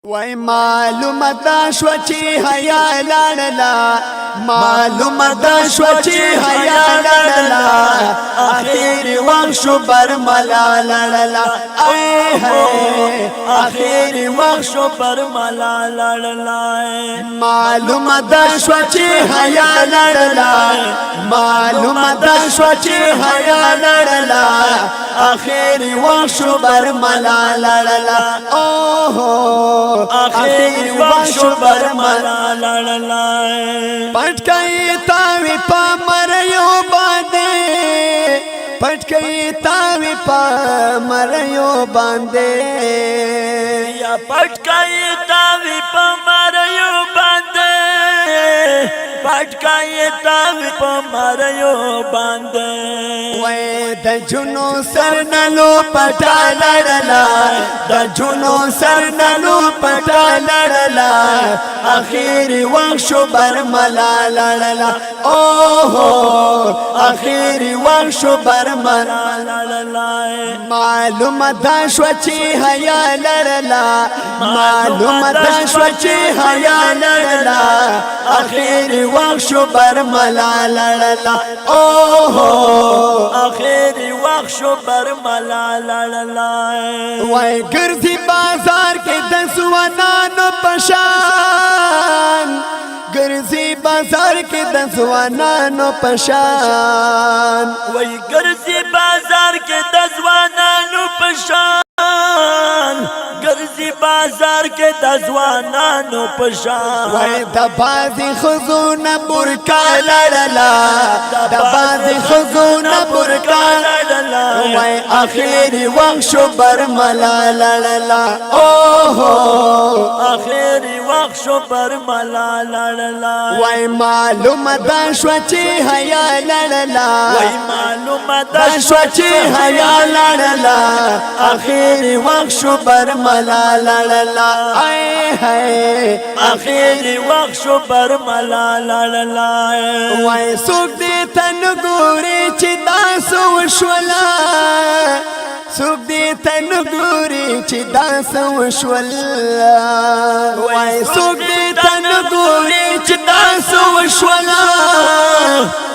وای معلومه داشوه چې حیا لاړله معلومه داشوه چې حیا لاړله اخر وخت شو برملا لاړله اخر وخت شو برملا لاړله معلومه داشوه چې حیا لاړله معلومه داشوه چې حیا لاړله اخر وخت شو برملا لاړله آخر وخت شو برملا لاړله پټکای تاوی په مریو باندې پټکای تاوی په مریو باندې یا پټکای تاوی په مریو باندې پټکای تاوی په مریو باندې وای د جنو سر نلو پټا لړلا د جنو سر نلو پټا لړلا اخر وخت شو برملا لړلا اخر وخت شو برملا لړلا معلومه داشوه چې حیا لړلا معلومه داشوه چې حیا لړلا اخر وخت شو برملا لړلا آخر وخت شو برملا لړلا وای ګرځي بازار کې د ځوانانو پشان ګرځي بازار کې د ځوانانو پشان وای ګرځي بازار کې د ځوانانو پشان ګرځي بازار کې د ځوانانو پشان وای د بازي خزونه برکا لړلا د بازي خزونه برکا لړلا وای اخر وخت شو برملا لړلا اخر وخت شو برملا لړلا وای معلومه داشوه چې حیا لړلا وای معلومه داشوه چې حیا لړلا اخر وخت شو برملا لړلا اخر وخت شو برملا لړلا وای څوک دې تن ګوري چې تاسو وشولا څوک دې تن ګوري چې تاسو وشولا وای څوک دې تن ګوري چې تاسو وشولا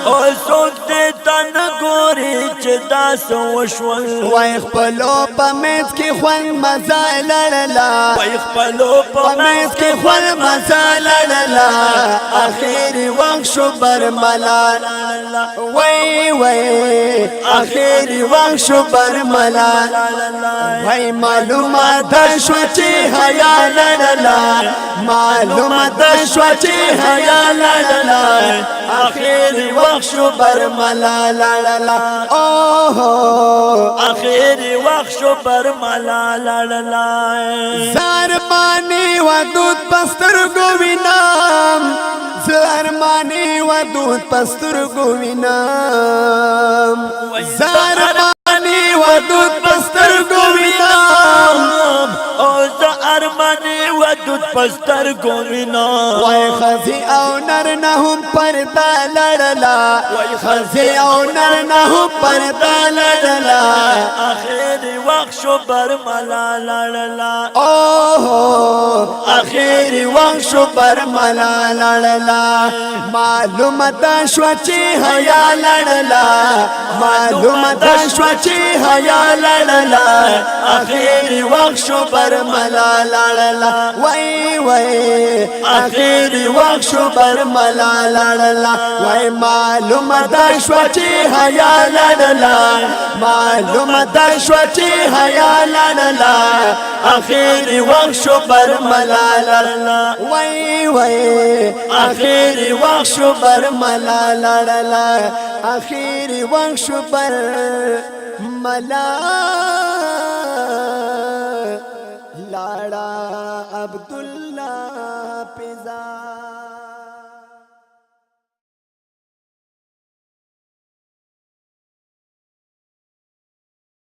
او څوک دې تن ګوري چې تاسو وشول وای خپلو په میز کې خوند مزه لړلا وای خپلو په میز کې خوند مزه لړلا اخر وخت شو برملا لړلا وای اخر وخت شو برملا لړلا وای معلومه داشوه چې حیا لړلا معلومه داشوه چې حیا لړلا اخر وخت شو برملا لړلا اخر وخت شو برملا لړلا زرمانی ودود پسترګو وینم زرمانی ودود پسترګو وینم زرمانی ودود پسترګو وینم ارمانی ودود پسترګو وینم وای خزی او نر نه هم پردا لړلا وای خزی او نر نه هم پردا لړلا اخر وخت شو برملا لړلا اخر وخت شو برملا لړلا معلومه داشوه چې حیا لړلا معلومه داشوه چې حیا لړلا اخر وخت شو برملا لړلا وای اخر وخت شو برملا لړلا وای معلومه داشوه چې حیا لړلا معلومه داشوه چې حیا لړلا اخر وخت شو برملا لړلا وای اخر وخت شو برملا لړلا اخر وخت شو برملا لاڑا عبداللہ پیزا